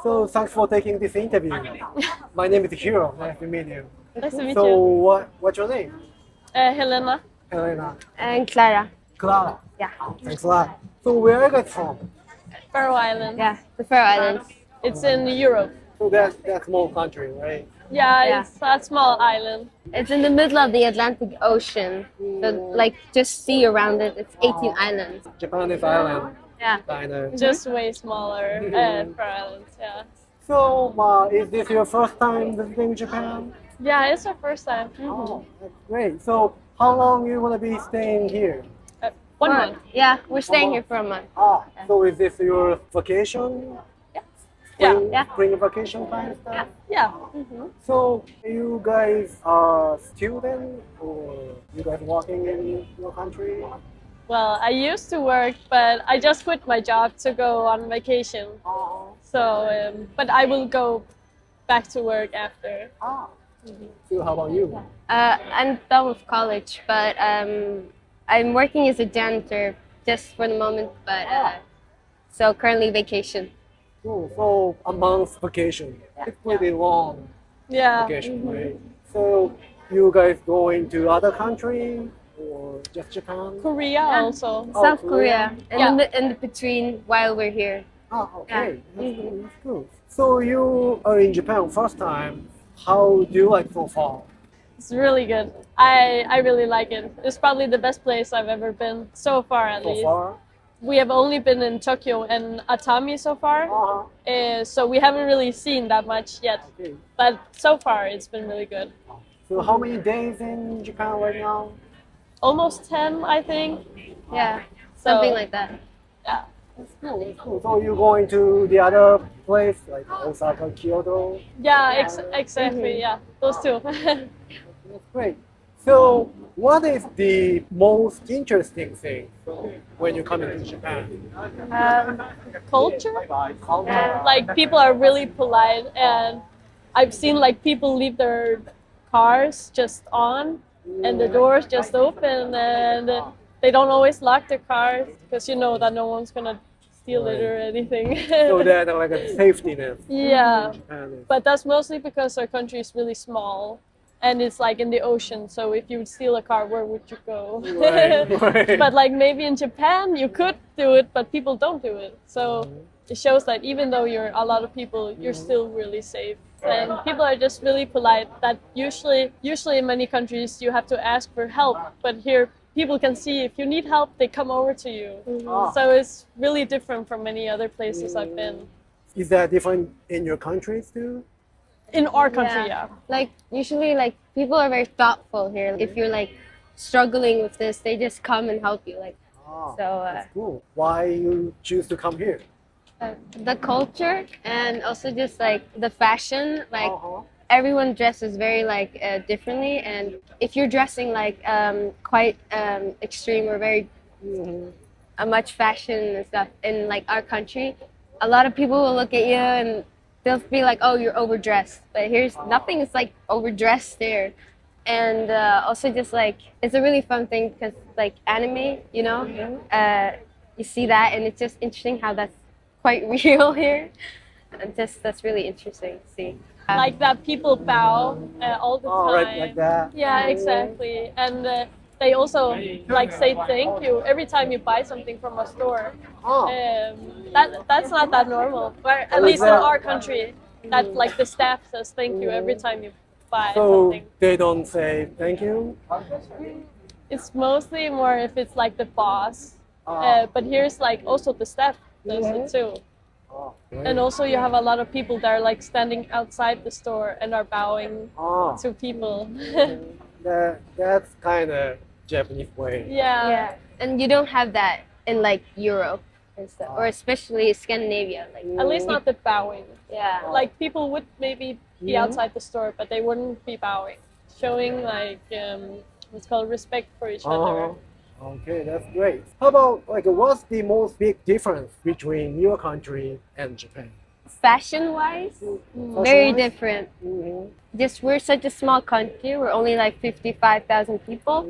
So thanks for taking this interview. My name is Hiro. Nice to meet you. Nice to meet So you. what's your name? Helena. Helena. And Clara. Clara. Yeah. Thanks a lot. So where are you guys from? Faroe Islands. Yeah, the Faroe Islands. It's in Europe. So that's small country, right? Yeah, it's a small island. It's in the middle of the Atlantic Ocean. So, like, just sea around it. It's 18 islands. Japan is island. Yeah. Kind of. Just way smaller. Faroe Islands, yeah. So is this your first time visiting Japan? Yeah, it's our first time. Oh, that's great. So how long you want to be staying here? 1 month. Yeah, we're staying here for a month. So is this your vacation? Yeah. Spring vacation time stuff? Yeah. So you guys are students or you guys working in your country? Well, I used to work, but I just quit my job to go on vacation. So, but I will go back to work after. So how about you? I'm done with college, but I'm working as a janitor just for the moment, but so currently vacation. Cool. So a month's vacation. It's pretty long Yeah. vacation, right? So you guys going to other country or just Japan? Korea also. South Korea. Korea, in the between while we're here. Okay. That's cool. That's cool. So you are in Japan first time. How do you like so far? It's really good. I really like it. It's probably the best place I've ever been so far, at least. We have only been in Tokyo and Atami so far, so we haven't really seen that much yet. Okay. But so far, it's been really good. So how many days in Japan right now? Almost 10, I think. Yeah, So, something like that. Yeah. That's cool. That's cool. So you're going to the other place like Osaka, Kyoto? Yeah, exactly. Yeah, those two. That's great. So what is the most interesting thing when you come into Japan? Culture. Like people are really polite, and I've seen like people leave their cars just on, and the doors just open, and they don't always lock their cars because you know that no one's gonna steal it or anything. So that's like a safety net. Yeah, And but that's mostly because our country is really small. And it's like in the ocean, so if you would steal a car, where would you go? Right. But like maybe in Japan, you could do it, but people don't do it. So it shows that even though you're a lot of people, you're still really safe. And people are just really polite. That usually in many countries, you have to ask for help. But here, people can see if you need help, they come over to you. So it's really different from many other places I've been. Is that different in your countries too? In our country, yeah. Like usually, like people are very thoughtful here. If you're like struggling with this, they just come and help you. Like so. That's cool. Why you choose to come here? The culture and also just like the fashion, like everyone dresses very like differently, and if you're dressing like quite extreme or very much fashion and stuff in like our country, a lot of people will look at you and they'll be like, oh, you're overdressed, but here's nothing is like overdressed there. And also just like it's a really fun thing because like anime, you know, you see that and it's just interesting how that's quite real here, and just that's really interesting to see. Like that people bow all the time. Right, like that. Yeah, exactly. And they also like say thank you every time you buy something from a store. That's not that normal, but at least in our country, that like the staff says thank you every time you buy something. They don't say thank you? It's mostly more if it's like the boss, but here's like also the staff does it too. And also you have a lot of people that are like standing outside the store and are bowing to people. That's kind of Japanese way. Yeah. And you don't have that in like Europe and stuff, or especially Scandinavia. Like At least not the bowing. yeah. Like people would maybe be outside the store, but they wouldn't be bowing, showing like what's called respect for each other. Okay, that's great. How about like what's the most big difference between your country and Japan? Fashion-wise, very different. Just we're such a small country. We're only like 55,000 people.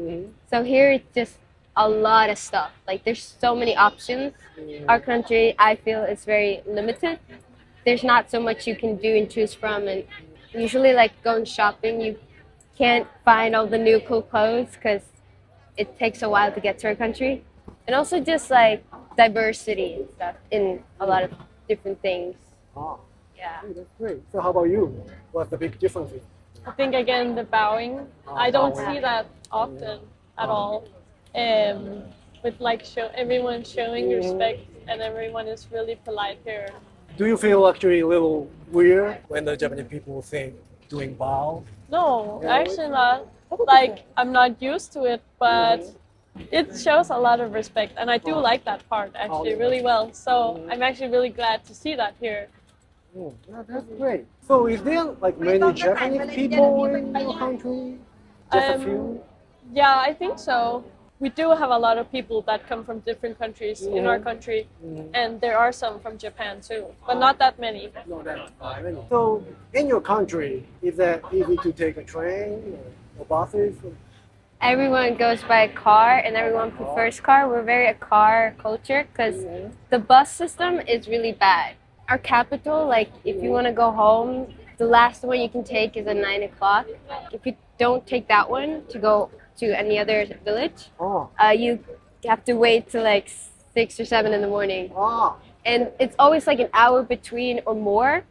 So here it's just a lot of stuff. Like there's so many options. Our country, I feel, is very limited. there's not so much you can do and choose from. And usually, like going shopping, you can't find all the new cool clothes because it takes a while to get to our country. And also just like diversity and stuff in a lot of different things. Ah, Yeah. that's great. So how about you? What's the big difference? I think again the bowing. I don't bowing. see that often at all. With like everyone showing respect and everyone is really polite here. Do you feel actually a little weird when the Japanese people say doing bow? No, Yeah, actually not. Like I'm not used to it, but it shows a lot of respect, and I do like that part actually really well. So I'm actually really glad to see that here. Oh, that's great. So is there like many Japanese people in your country? Just a few? Yeah, I think so. We do have a lot of people that come from different countries in our country, and there are some from Japan too, but not that many. No, that's many. So in your country, is that easy to take a train or buses? Everyone goes by car and everyone prefers car. We're very a car culture because the bus system is really bad. Our capital, like if you want to go home, the last one you can take is at 9 o'clock. If you don't take that one to go to any other village, you have to wait till like 6 or 7 in the morning. And it's always like an hour between or more.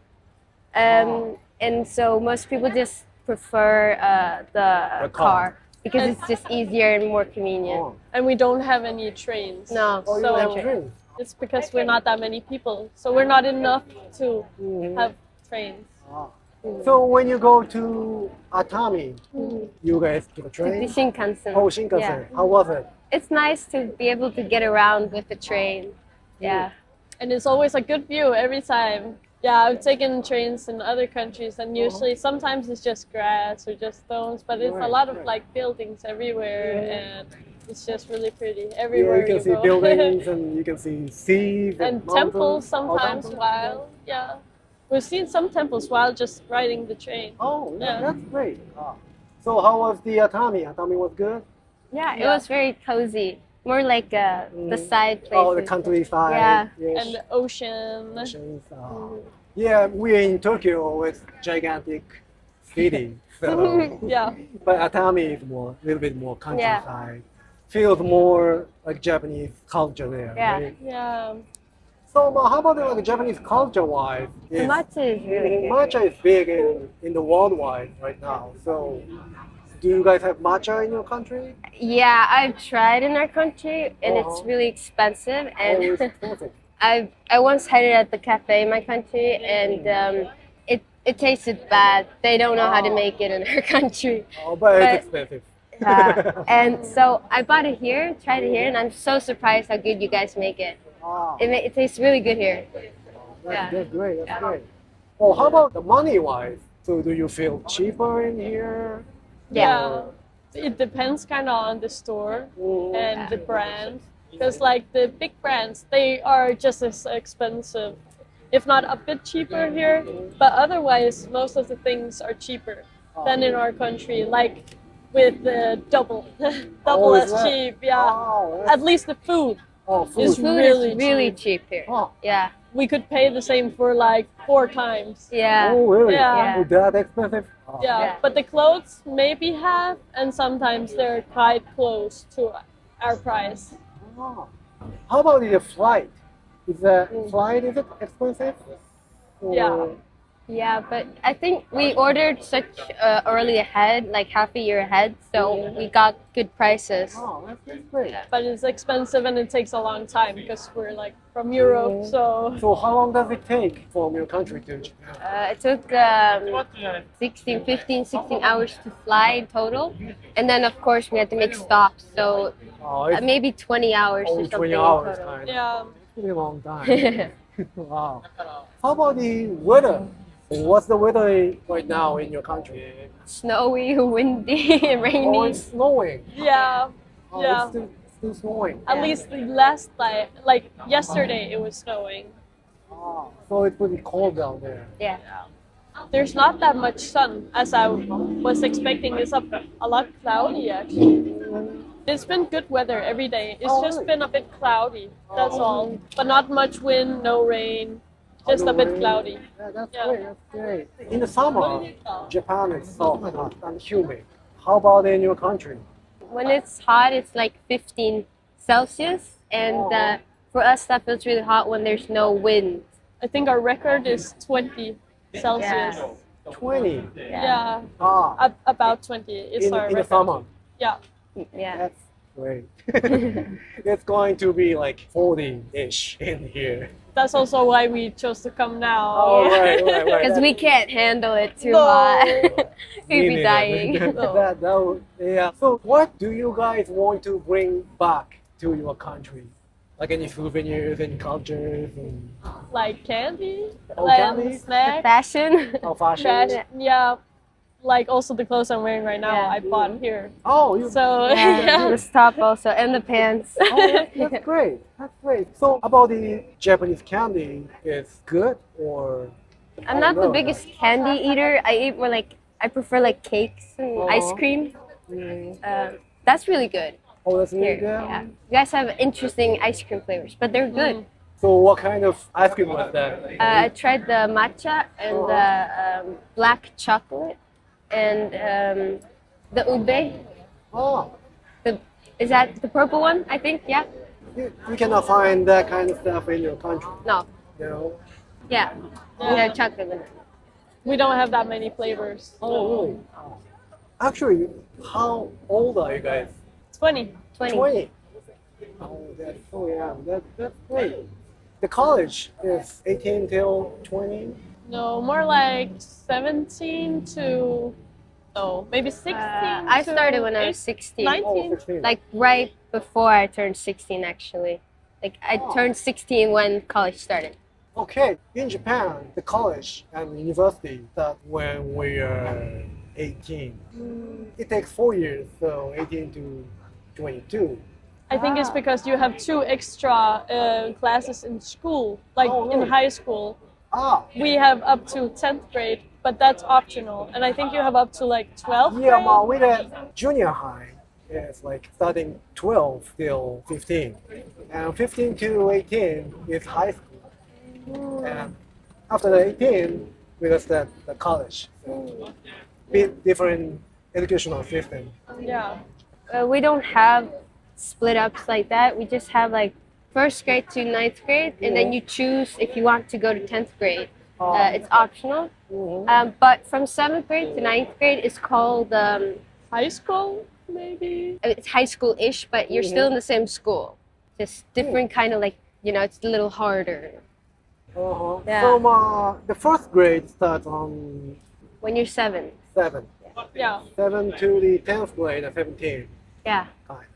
And so most people just prefer the car because it's just easier and more convenient. And we don't have any trains. No. Oh, you So have trains? it's because we're not that many people, so we're not enough to have trains. So when you go to Atami, you guys take a The train? Shinkansen. Oh, Shinkansen. Yeah. How was it? It's nice to be able to get around with the train. Yeah. And it's always a good view every time. Yeah, I've taken trains in other countries, and usually sometimes it's just grass or just stones, but it's a lot of like buildings everywhere, and it's just really pretty everywhere You can see go. buildings and you can see seas And mountains. temples sometimes temples. while, yeah. We've seen some temples while just riding the train. Oh, Yeah. that's great. So how was the Atami? Atami was good? Yeah, it was very cozy. More like the side places. Oh, the countryside. Yeah. Yes. And the ocean. Oceans, yeah, we're in Tokyo. It's gigantic city. So, Yeah. but Atami is more, a little bit more countryside. Feels more like Japanese culture there. Yeah. Right? Yeah. So, how about the like, Japanese culture-wise? The matcha is really good. Matcha is big in the worldwide right now. So, do you guys have matcha in your country? Yeah, I've tried in our country and it's really expensive. Oh, And it's expensive. I once had it at the cafe in my country and it tasted bad. They don't know how to make it in our country. Oh, but it's expensive. And so I bought it here, tried it here, and I'm so surprised how good you guys make it. It tastes really good here. That's great. That's great. Well, how about the money-wise? So, do you feel cheaper in here? Yeah. It depends kind of on the store and the brand. Because like the big brands, they are just as expensive, if not a bit cheaper here. But otherwise, most of the things are cheaper than in our country. Like with the double is as that? cheap. Yeah. Oh, At least the food food. is Food really is really cheap. cheap here. Oh. Yeah. We could pay the same for like 4 times. Yeah. Oh, really? Yeah. Is that expensive? Yeah, but the clothes maybe half, and sometimes they're quite close to our price. Oh. How about the flight? Is it expensive? Yeah. Yeah, but I think we ordered such early ahead, like half a year ahead, so we got good prices. Oh, that's great. But it's expensive and it takes a long time because we're like from Europe, so So how long does it take from your country to Japan? It took 16 hours to fly in total. And then, of course, we had to make stops. So It's maybe 20 hours or only something 20 in hours. total. Kind of. yeah. Pretty long time. Wow. How about the weather? What's the weather right now in your country? Snowy, windy, rainy. Oh, it's snowing. Yeah. Oh, Yeah. It's still snowing. At least the last like yesterday it was snowing. So it's pretty cold down there. Yeah. There's not that much sun as I was expecting. It's a lot cloudy actually. It's been good weather every day. It's just really? been a bit cloudy, that's all. But not much wind, no rain. just a bit really? cloudy. Yeah, that's Yeah. great. That's great. In the summer, Japan is so hot and humid. How about in your country? When it's hot, it's like 15 Celsius, and for us that feels really hot when there's no wind. I think our record is 20 Celsius. 20. Yeah, Ah, about 20 is in, our in the record. summer. Yeah. Yeah. That's great. It's going to be like 40-ish in here. That's also why we chose to come now. Oh, right. Because we can't handle it too No. hot. Me We'd be neither. dying. that would, yeah. So what do you guys want to bring back to your country? Like any souvenirs, any cultures, and Like candy, Oh, and candy? snacks. Fashion. oh, fashion? Fashion, yeah. Like also the clothes I'm wearing right now, Yeah. I bought here. Oh, you. So Yeah, this top also, and the pants. Oh, that's great. That's great. So about the Japanese candy, is good or? I'm I not don't the know. biggest candy eater. I eat more like, I prefer like cakes and ice Uh-huh. cream. Mm. That's really good Oh, that's really here. good. Yeah. You guys have interesting ice cream flavors, but they're good. So what kind of ice cream was that? I tried the matcha and the black chocolate and the ube. Oh, Is that the purple one? I think, yeah. you cannot find that kind of stuff in your country, No, you know? yeah. Yeah. Chocolate in it. we don't have that many flavors. Oh, really? Actually, how old are you guys? 20. 20. 20. Oh, that's so young. That's great. The college is 18 till 20. No, more like 17 to, maybe 16. I to started when I was 16. 19. Oh, 16. Like right before I turned 16, actually. Like I turned 16 when college started. Okay, in Japan, the college and university start when we are 18. It takes 4 years, so 18 to 22. I think it's because you have 2 extra classes in school, like Oh, in really? high school. Ah, We have up to 10th grade, but that's optional. And I think you have up to like 12th yeah, grade. but with a junior high, it's like starting 12 till 15. And 15 to 18 is high school. And after the 18, we just start the college. So, bit different educational system. Yeah. We don't have split ups like that. We just have like first grade to ninth grade, and then you choose if you want to go to 10th grade. It's optional. But from 7th grade to ninth grade is called, High school, maybe? it's high school-ish, but you're still in the same school. Just different kind of like, it's a little harder. Yeah. So the first grade starts on When you're 7. 7. Yeah. 7 to the 10th grade at 17. Yeah. Kind.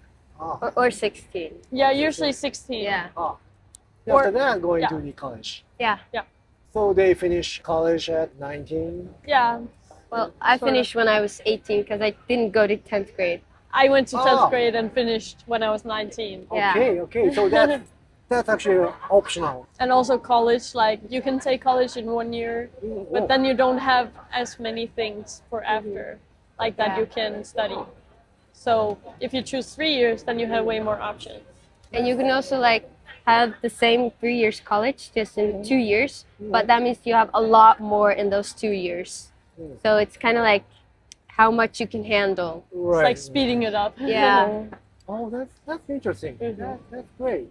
Ah. Or 16. Yeah, usually 16. Yeah. Ah. Or- After that, going yeah. to the college. Yeah. So they finish college at 19. Yeah. Well, I Sort of. finished when I was 18 because I didn't go to 10th grade. I went to 10th Oh. grade and finished when I was 19. Yeah. Okay. So that's actually optional. And also college, like you can take college in 1 year, but then you don't have as many things for after, like that Yeah. you can study. So if you choose 3 years, then you have way more options. And you can also like have the same 3 years college just in 2 years, but that means you have a lot more in those 2 years. So it's kind of like how much you can handle. Right. It's like speeding it up. Yeah. Oh, that's interesting. That's great.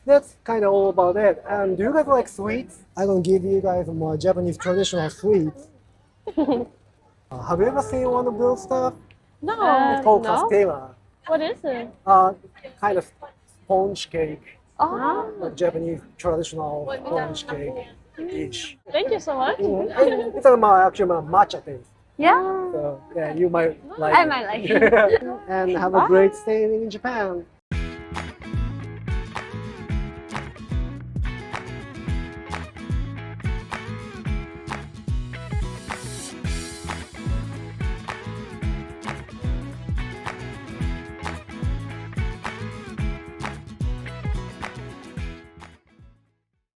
That's kind of all about it. And do you guys like sweets? I'm gonna give you guys some Japanese traditional sweets. Have you ever seen one of those stuff? No. It's called no. castella. What is it? Kind of sponge cake. Oh, Like Japanese traditional sponge cake dish. thank you so much. It's actually a matcha taste. Yeah. So yeah, you might like I it. might like it. And have a great stay in Japan.